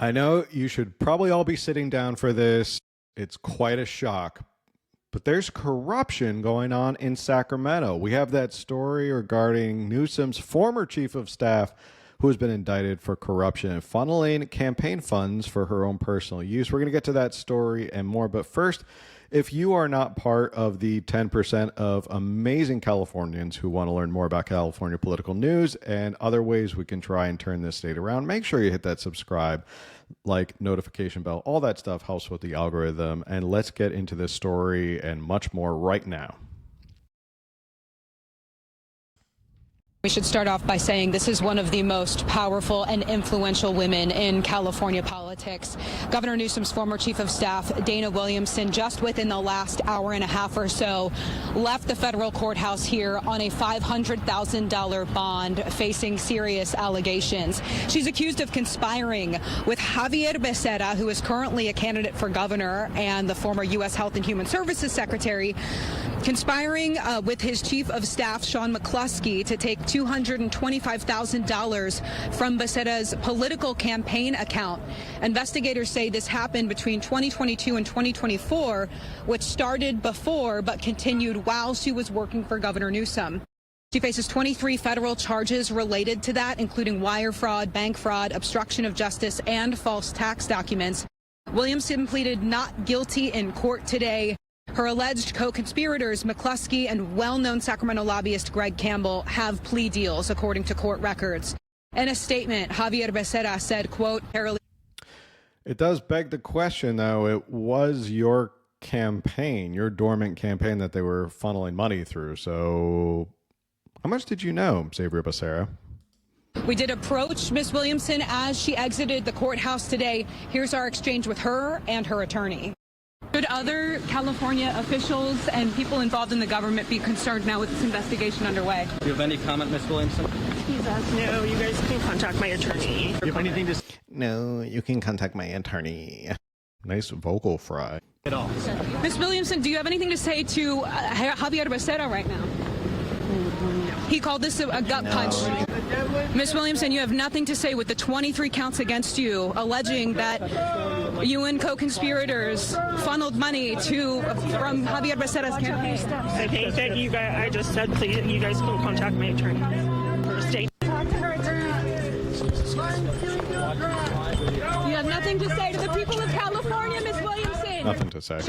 I know you should probably all be sitting down for this. It's quite a shock. But there's corruption going on in Sacramento. We have that story regarding Newsom's former chief of staff who has been indicted for corruption and funneling campaign funds for her own personal use. We're going to get to that story and more. But first, if you are not part of the 10% of amazing Californians who want to learn more about California political news and other ways we can try and turn this state around, make sure you hit that subscribe, like, notification bell. All that stuff helps with the algorithm. And let's get into this story and much more right now. We should start off by saying this is one of the most powerful and influential women in California politics. Governor Newsom's former chief of staff, Dana Williamson, just within the last hour and a half or so, left the federal courthouse here on a $500,000 bond facing serious allegations. She's accused of conspiring with Javier Becerra, who is currently a candidate for governor and the former U.S. Health and Human Services Secretary, conspiring with his chief of staff, Sean McCluskey, to take $225,000 from Becerra's political campaign account. Investigators say this happened between 2022 and 2024, which started before but continued while she was working for Governor Newsom. She faces 23 federal charges related to that, including wire fraud, bank fraud, obstruction of justice, and false tax documents. Williamson pleaded not guilty in court today. Her alleged co-conspirators, McCluskey and well-known Sacramento lobbyist Greg Campbell, have plea deals, according to court records. In a statement, Javier Becerra said, quote, It does beg the question, though. It was your campaign, your dormant campaign, that they were funneling money through. So how much did you know, Xavier Becerra? We did approach Ms. Williamson as she exited the courthouse today. Here's our exchange with her and her attorney. Should other California officials and people involved in the government be concerned now with this investigation underway? Do you have any comment, Ms. Williamson? No, you guys can contact my attorney. Do you have anything to say? No, you can contact my attorney. Nice vocal fry. At all. Ms. Williamson, do you have anything to say to Javier Becerra right now? He called this a gut punch. Ms. Williamson, you have nothing to say with the 23 counts against you, alleging that you and co-conspirators funneled money from Javier Becerra's campaign. I think that you guys, I just said, please, you guys can contact my attorney for a state. Talk to her attorney. You have nothing to say to the people of California, Ms. Williamson. Nothing to say.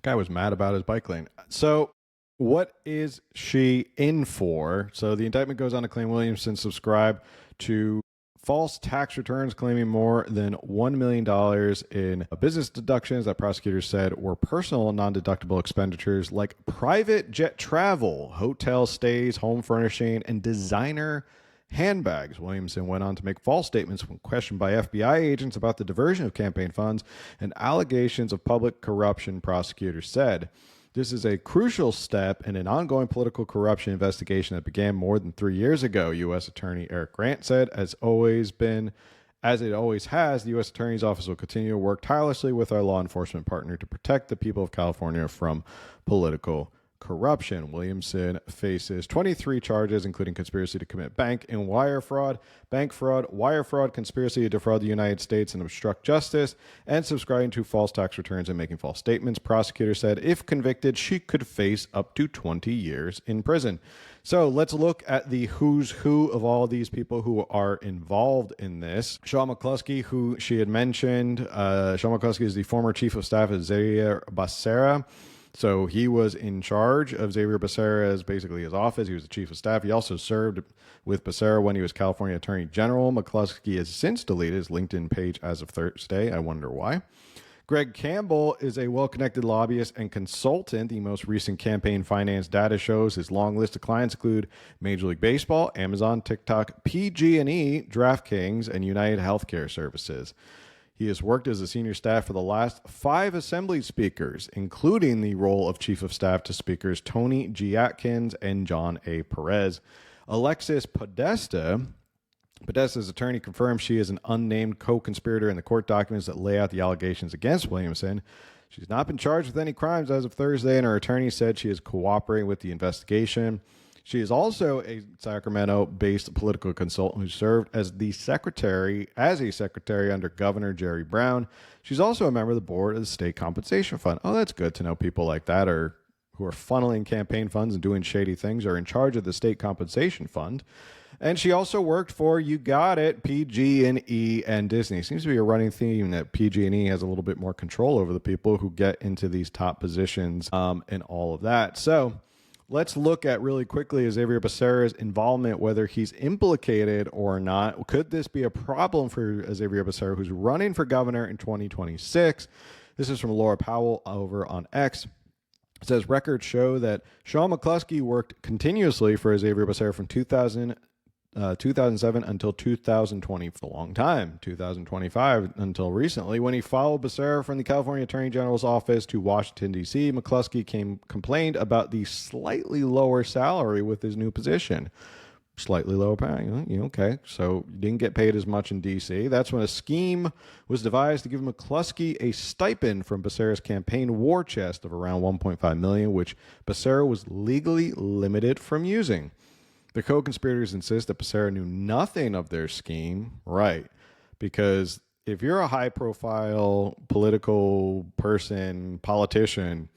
Guy was mad about his bike lane. So what is she in for? So the indictment goes on to claim Williamson subscribed to false tax returns, claiming more than $1 million in business deductions that prosecutors said were personal non-deductible expenditures like private jet travel, hotel stays, home furnishing, and designer handbags. Williamson went on to make false statements when questioned by FBI agents about the diversion of campaign funds and allegations of public corruption, prosecutors said. This is a crucial step in an ongoing political corruption investigation that began more than 3 years ago, U.S. Attorney Eric Grant said. As it always has, the U.S. Attorney's Office will continue to work tirelessly with our law enforcement partner to protect the people of California from political corruption. Williamson faces 23 charges, including conspiracy to commit bank fraud, wire fraud, conspiracy to defraud the United States and obstruct justice, and subscribing to false tax returns and making false statements. Prosecutors said if convicted, she could face up to 20 years in prison. So let's look at the who's who of all these people who are involved in this. Sean McCluskey, who she had mentioned, Sean McCluskey is the former chief of staff of Xavier Becerra. So he was in charge of Xavier Becerra's, basically his office. He was the chief of staff. He also served with Becerra when he was California Attorney General. McCluskey has since deleted his LinkedIn page as of Thursday. I wonder why. Greg Campbell is a well-connected lobbyist and consultant. The most recent campaign finance data shows his long list of clients include Major League Baseball, Amazon, TikTok, PG&E, DraftKings, and United Healthcare Services. He has worked as a senior staff for the last 5 assembly speakers, including the role of chief of staff to speakers Tony G. Atkins and John A. Perez. Alexis Podesta's attorney confirmed she is an unnamed co-conspirator in the court documents that lay out the allegations against Williamson. She's not been charged with any crimes as of Thursday, and her attorney said she is cooperating with the investigation. She is also a Sacramento-based political consultant who served as a secretary under Governor Jerry Brown. She's also a member of the board of the State Compensation Fund. Oh, that's good to know people like that who are funneling campaign funds and doing shady things are in charge of the State Compensation Fund. And she also worked for, you got it, PG&E and Disney. Seems to be a running theme that PG&E has a little bit more control over the people who get into these top positions and all of that. So let's look at really quickly Xavier Becerra's involvement, whether he's implicated or not. Could this be a problem for Xavier Becerra, who's running for governor in 2026? This is from Laura Powell over on X. It says records show that Sean McCluskey worked continuously for Xavier Becerra from 2007 until 2020, for a long time, 2025 until recently, when he followed Becerra from the California Attorney General's office to Washington, D.C. McCluskey complained about the slightly lower salary with his new position. Slightly lower pay. Okay, so you didn't get paid as much in D.C. That's when a scheme was devised to give McCluskey a stipend from Becerra's campaign war chest of around $1.5 million, which Becerra was legally limited from using. The co-conspirators insist that Becerra knew nothing of their scheme, right? Because if you're a high-profile political person, politician,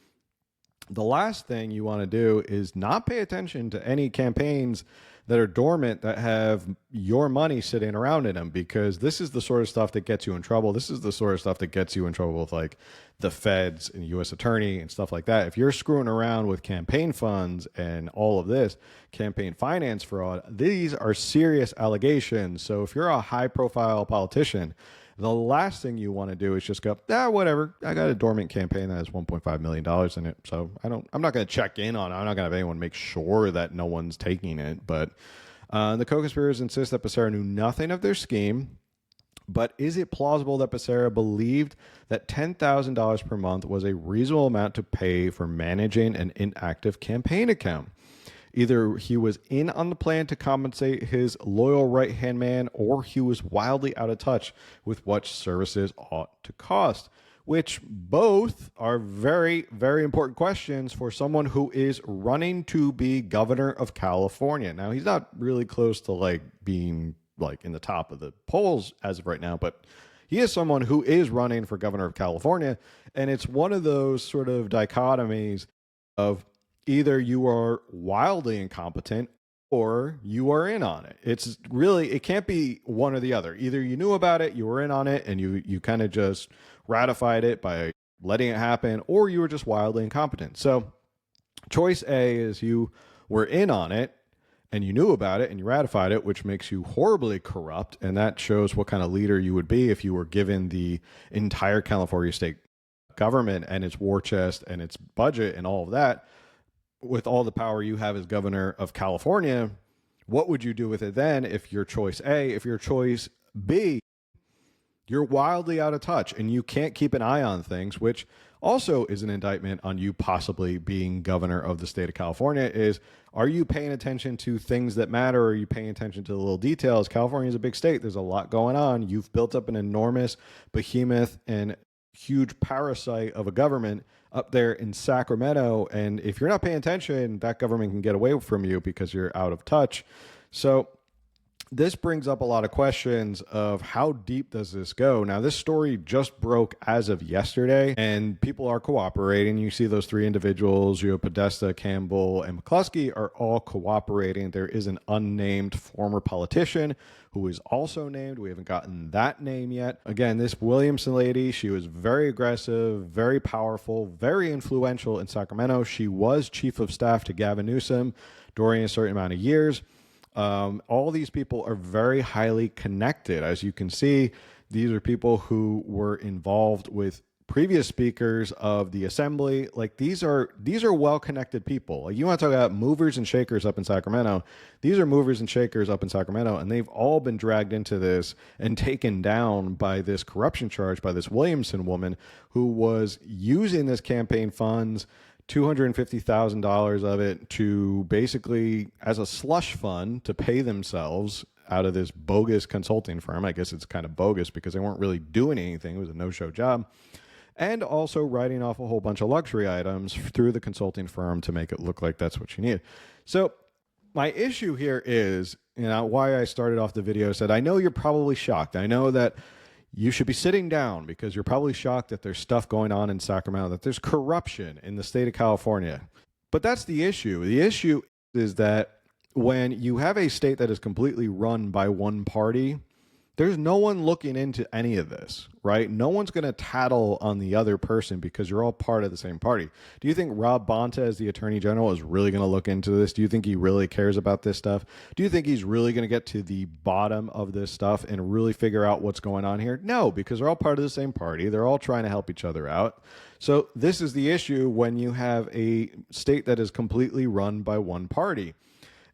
the last thing you want to do is not pay attention to any campaigns that are dormant that have your money sitting around in them, because this is the sort of stuff that gets you in trouble. This is the sort of stuff that gets you in trouble with like the feds and U.S. attorney and stuff like that. If you're screwing around with campaign funds and all of this campaign finance fraud, these are serious allegations. So if you're a high profile politician, the last thing you want to do is just go, whatever. I got a dormant campaign that has $1.5 million in it. So I'm not going to check in on it. I'm not going to have anyone make sure that no one's taking it. But the co-conspirators insist that Becerra knew nothing of their scheme. But is it plausible that Becerra believed that $10,000 per month was a reasonable amount to pay for managing an inactive campaign account? Either he was in on the plan to compensate his loyal right-hand man, or he was wildly out of touch with what services ought to cost, which both are very, very important questions for someone who is running to be governor of California. Now, he's not really close to like being like in the top of the polls as of right now, but he is someone who is running for governor of California. And it's one of those sort of dichotomies of either you are wildly incompetent or you are in on it. It's really, it can't be one or the other. Either you knew about it, you were in on it, and you kind of just ratified it by letting it happen, or you were just wildly incompetent. So choice A is you were in on it and you knew about it and you ratified it, which makes you horribly corrupt. And that shows what kind of leader you would be if you were given the entire California state government and its war chest and its budget and all of that. With all the power you have as governor of California, what would you do with it then if you're choice A? If you're choice B, you're wildly out of touch and you can't keep an eye on things, which also is an indictment on you possibly being governor of the state of California. Is, are you paying attention to things that matter? Or are you paying attention to the little details? California is a big state. There's a lot going on. You've built up an enormous behemoth and huge parasite of a government up there in Sacramento. And if you're not paying attention, that government can get away from you because you're out of touch. So this brings up a lot of questions of how deep does this go? Now, this story just broke as of yesterday, and people are cooperating. You see those three individuals, Podesta, Campbell, and McCluskey, are all cooperating. There is an unnamed former politician who is also named. We haven't gotten that name yet. Again, this Williamson lady, she was very aggressive, very powerful, very influential in Sacramento. She was chief of staff to Gavin Newsom during a certain amount of years. All these people are very highly connected. As you can see, these are people who were involved with previous speakers of the assembly. Like these are well-connected people. Like, you want to talk about movers and shakers up in Sacramento. These are movers and shakers up in Sacramento, and they've all been dragged into this and taken down by this corruption charge by this Williamson woman who was using this campaign funds, $250,000 of it, to basically as a slush fund to pay themselves out of this bogus consulting firm. I guess it's kind of bogus because they weren't really doing anything. It was a no-show job. and also writing off a whole bunch of luxury items through the consulting firm to make it look like that's what she needed. So my issue here is, why I started off the video said, I know you're probably shocked. I know that you should be sitting down because you're probably shocked that there's stuff going on in Sacramento, that there's corruption in the state of California. But that's the issue. The issue is that when you have a state that is completely run by one party, there's no one looking into any of this, right? No one's going to tattle on the other person because you're all part of the same party. Do you think Rob Bonta, as the Attorney General, is really going to look into this? Do you think he really cares about this stuff? Do you think he's really going to get to the bottom of this stuff and really figure out what's going on here? No, because they're all part of the same party. They're all trying to help each other out. So this is the issue when you have a state that is completely run by one party.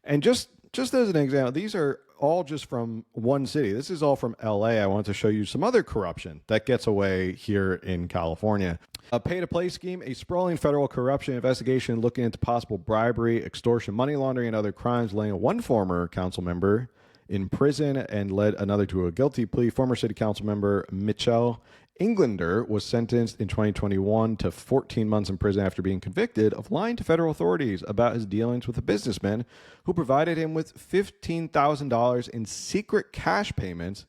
And just as an example, these are all just from one city. This is all from LA. I want to show you some other corruption that gets away here in California. A pay-to-play scheme, a sprawling federal corruption investigation looking into possible bribery, extortion, money laundering, and other crimes, laying one former council member in prison and led another to a guilty plea. Former city council member Mitchell Englander was sentenced in 2021 to 14 months in prison after being convicted of lying to federal authorities about his dealings with a businessman who provided him with $15,000 in secret cash payments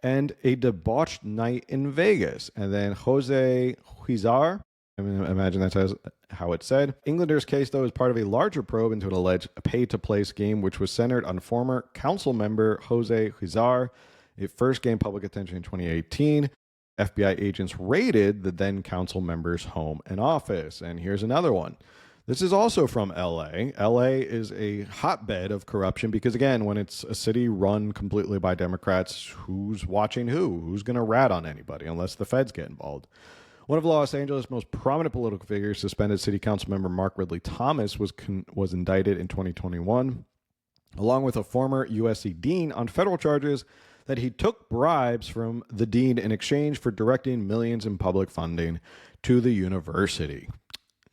and a debauched night in Vegas. And then Jose Huizar, I imagine that's how it's said. Englander's case, though, is part of a larger probe into an alleged pay-to-play scheme, which was centered on former council member Jose Huizar. It first gained public attention in 2018. FBI agents raided the then council member's home and office. And here's another one. This is also from LA. LA is a hotbed of corruption because, again, when it's a city run completely by Democrats, who's watching who? Who's going to rat on anybody unless the feds get involved? One of Los Angeles' most prominent political figures, suspended city council member Mark Ridley Thomas, was indicted in 2021, along with a former USC dean, on federal charges that he took bribes from the dean in exchange for directing millions in public funding to the university.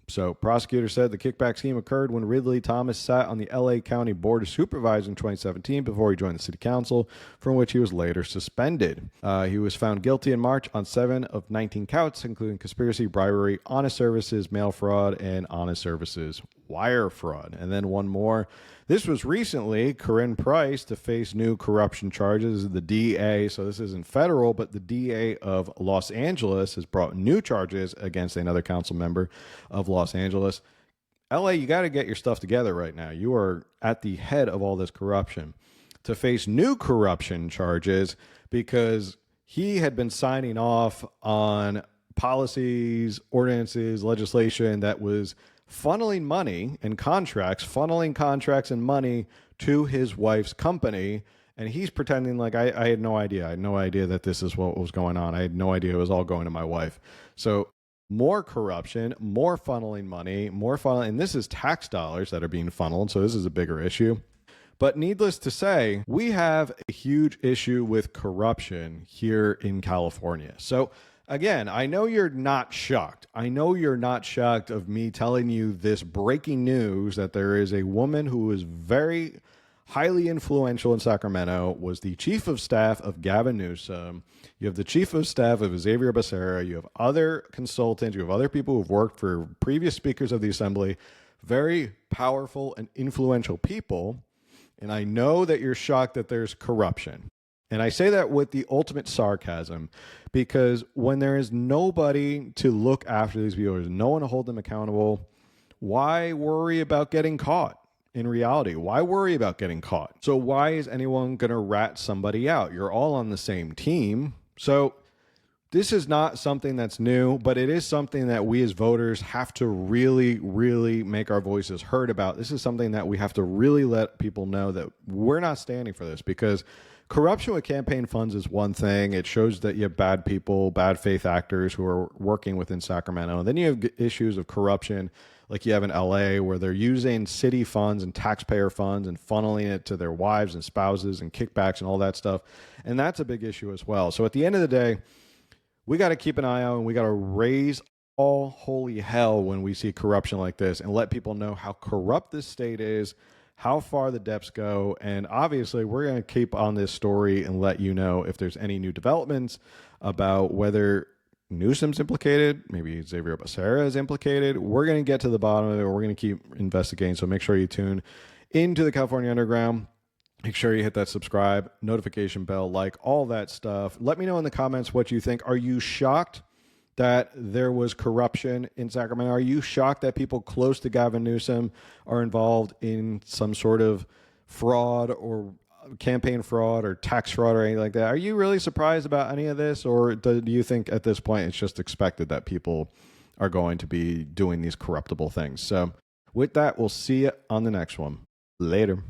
So prosecutors said the kickback scheme occurred when Ridley Thomas sat on the LA County Board of Supervisors in 2017 before he joined the city council, from which he was later suspended. He was found guilty in March on 7 of 19 counts, including conspiracy, bribery, honest services, mail fraud, and honest services wire fraud. And then one more. This was recently Corinne Price to face new corruption charges. The DA, so this isn't federal, but the DA of Los Angeles has brought new charges against another council member of Los Angeles. LA, you got to get your stuff together right now. You are at the head of all this corruption. To face new corruption charges because he had been signing off on policies, ordinances, legislation that was funneling money and funneling contracts and money to his wife's company. And he's pretending like I had no idea. I had no idea that this is what was going on. I had no idea it was all going to my wife. So more corruption, more funneling money, and this is tax dollars that are being funneled. So this is a bigger issue. But needless to say, we have a huge issue with corruption here in California. So again, I know you're not shocked. I know you're not shocked of me telling you this breaking news that there is a woman who is very highly influential in Sacramento, was the chief of staff of Gavin Newsom. You have the chief of staff of Xavier Becerra. You have other consultants. You have other people who've worked for previous speakers of the assembly, very powerful and influential people. And I know that you're shocked that there's corruption. And I say that with the ultimate sarcasm, because when there is nobody to look after these people, there's no one to hold them accountable, why worry about getting caught? In reality, why worry about getting caught? So why is anyone going to rat somebody out? You're all on the same team. So this is not something that's new, but it is something that we as voters have to really, really make our voices heard about. This is something that we have to really let people know that we're not standing for this, because corruption with campaign funds is one thing. It shows that you have bad people, bad faith actors who are working within Sacramento. And then you have issues of corruption like you have in LA, where they're using city funds and taxpayer funds and funneling it to their wives and spouses and kickbacks and all that stuff. And that's a big issue as well. So at the end of the day, we got to keep an eye out, and we got to raise all holy hell when we see corruption like this and let people know how corrupt this state is, how far the depths go. And obviously, we're going to keep on this story and let you know if there's any new developments about whether Newsom's implicated. Maybe Xavier Becerra is implicated. We're going to get to the bottom of it. We're going to keep investigating. So make sure you tune into the California Underground. Make sure you hit that subscribe, notification bell, like all that stuff. Let me know in the comments what you think. Are you shocked that there was corruption in Sacramento? Are you shocked that people close to Gavin Newsom are involved in some sort of fraud or campaign fraud or tax fraud or anything like that? Are you really surprised about any of this, or do you think at this point it's just expected that people are going to be doing these corruptible things? So with that, we'll see you on the next one. Later.